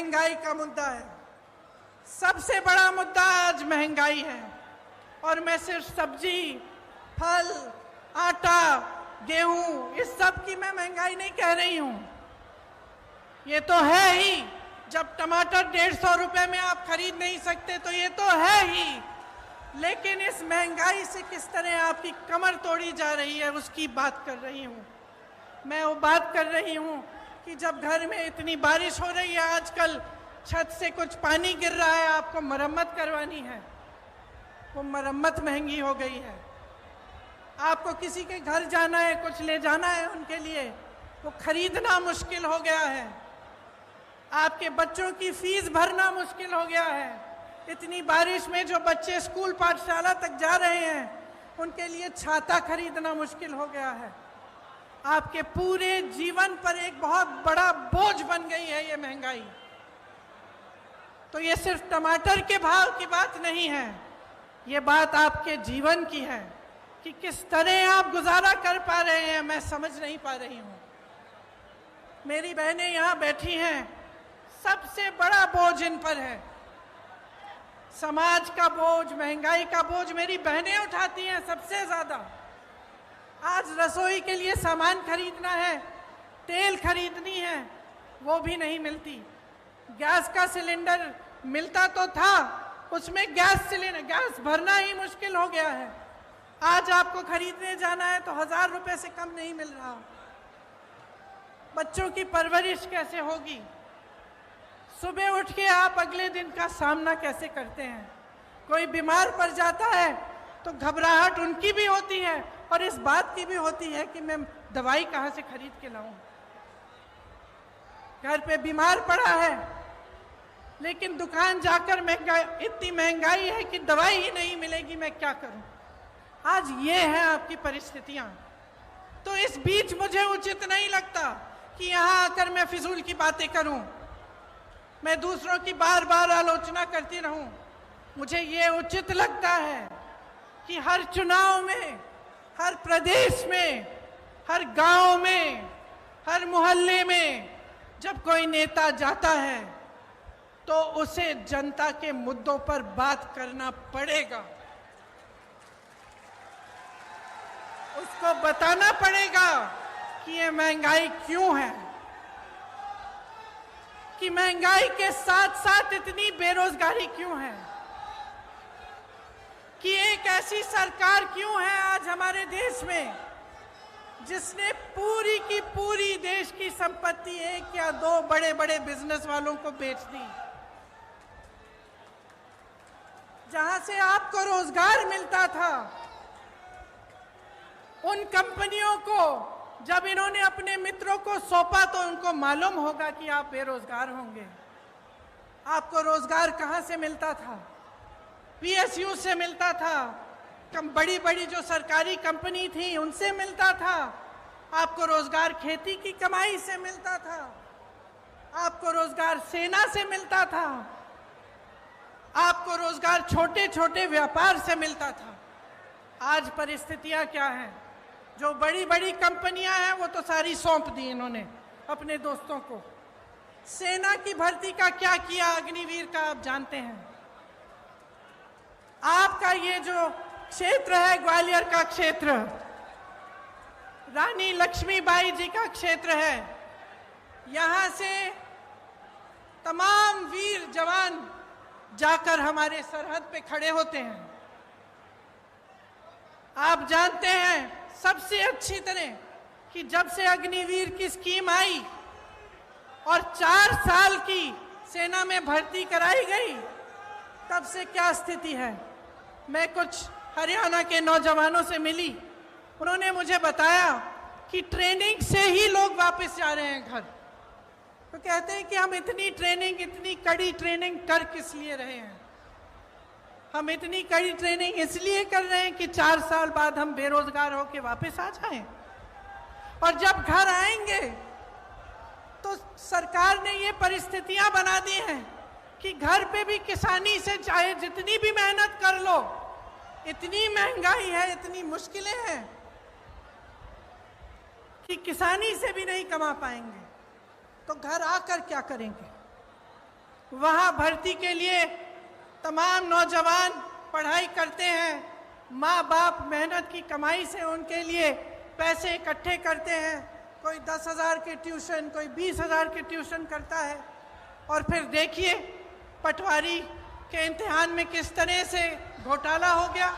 महंगाई का मुद्दा है। सबसे बड़ा मुद्दा आज महंगाई है। और मैं सिर्फ सब्जी, फल, आटा, गेहूं, इस सब की मैं महंगाई नहीं कह रही हूं। ये तो है ही, जब टमाटर 150 रुपए में आप खरीद नहीं सकते तो ये तो है ही। लेकिन इस महंगाई से किस तरह आपकी कमर तोड़ी जा रही है उसकी बात कर रही हूं। मैं वो बात कर रही हूं कि जब घर में इतनी बारिश हो रही है, आजकल छत से कुछ पानी गिर रहा है, आपको मरम्मत करवानी है, वो मरम्मत महंगी हो गई है। आपको किसी के घर जाना है, कुछ ले जाना है उनके लिए, वो खरीदना मुश्किल हो गया है। आपके बच्चों की फीस भरना मुश्किल हो गया है। इतनी बारिश में जो बच्चे स्कूल पाठशाला तक जा रहे हैं उनके लिए छाता खरीदना मुश्किल हो गया है। आपके पूरे जीवन पर एक बहुत बड़ा बोझ बन गई है ये महंगाई। तो ये सिर्फ टमाटर के भाव की बात नहीं है, ये बात आपके जीवन की है कि किस तरह आप गुजारा कर पा रहे हैं, मैं समझ नहीं पा रही हूं। मेरी बहनें यहां बैठी हैं, सबसे बड़ा बोझ इन पर है। समाज का बोझ, महंगाई का बोझ मेरी बहनें उठाती हैं सबसे ज्यादा। आज रसोई के लिए सामान खरीदना है, तेल खरीदनी है, वो भी नहीं मिलती। गैस का सिलेंडर मिलता तो था, उसमें गैस भरना ही मुश्किल हो गया है। आज आपको खरीदने जाना है तो 1000 रुपए से कम नहीं मिल रहा। बच्चों की परवरिश कैसे होगी? सुबह उठ के आप अगले दिन का सामना कैसे करते हैं? कोई बीमार पड़ जाता है तो घबराहट उनकी भी होती है और इस बात की भी होती है कि मैं दवाई कहाँ से खरीद के लाऊं। घर पे बीमार पड़ा है लेकिन दुकान जाकर इतनी महंगाई है कि दवाई ही नहीं मिलेगी, मैं क्या करूं? आज ये है आपकी परिस्थितियां। तो इस बीच मुझे उचित नहीं लगता कि यहां आकर मैं फिजूल की बातें करूं, मैं दूसरों की बार बार आलोचना करती रहूं। मुझे ये उचित लगता है कि हर चुनाव में, हर प्रदेश में, हर गांव में, हर मोहल्ले में जब कोई नेता जाता है तो उसे जनता के मुद्दों पर बात करना पड़ेगा। उसको बताना पड़ेगा कि ये महंगाई क्यों है, कि महंगाई के साथ साथ इतनी बेरोजगारी क्यों है, कि एक ऐसी सरकार क्यों है आज हमारे देश में जिसने पूरी की पूरी देश की संपत्ति 1 या 2 बड़े बड़े बिजनेस वालों को बेच दी। जहां से आपको रोजगार मिलता था, उन कंपनियों को जब इन्होंने अपने मित्रों को सौंपा तो उनको मालूम होगा कि आप बेरोजगार होंगे। आपको रोजगार कहां से मिलता था? पीएसयू से मिलता था, बड़ी बड़ी जो सरकारी कंपनी थी उनसे मिलता था। आपको रोजगार खेती की कमाई से मिलता था, आपको रोजगार सेना से मिलता था, आपको रोजगार छोटे छोटे व्यापार से मिलता था। आज परिस्थितियां क्या हैं? जो बड़ी बड़ी कंपनियां हैं वो तो सारी सौंप दी इन्होंने अपने दोस्तों को। सेना की भर्ती का क्या किया अग्निवीर का आप जानते हैं। आपका ये जो क्षेत्र है, ग्वालियर का क्षेत्र, रानी लक्ष्मीबाई जी का क्षेत्र है, यहां से तमाम वीर जवान जाकर हमारे सरहद पे खड़े होते हैं। आप जानते हैं सबसे अच्छी तरह कि जब से अग्निवीर की स्कीम आई और 4 साल की सेना में भर्ती कराई गई, तब से क्या स्थिति है। मैं कुछ हरियाणा के नौजवानों से मिली, उन्होंने मुझे बताया कि ट्रेनिंग से ही लोग वापस जा रहे हैं घर। तो कहते हैं कि हम इतनी ट्रेनिंग, इतनी कड़ी ट्रेनिंग कर किस लिए रहे हैं? हम इतनी कड़ी ट्रेनिंग इसलिए कर रहे हैं कि 4 साल बाद हम बेरोजगार होकर वापस आ जाएं। और जब घर आएंगे तो सरकार ने ये परिस्थितियां बना दी हैं कि घर पे भी किसानी से चाहे जितनी भी मेहनत कर लो, इतनी महंगाई है, इतनी मुश्किलें हैं कि किसानी से भी नहीं कमा पाएंगे। तो घर आकर क्या करेंगे? वहाँ भर्ती के लिए तमाम नौजवान पढ़ाई करते हैं, माँ बाप मेहनत की कमाई से उनके लिए पैसे इकट्ठे करते हैं, कोई 10,000 के ट्यूशन, कोई 20,000 के ट्यूशन करता है, और फिर देखिए पटवारी के इम्तिहान में किस तरह से घोटाला हो गया।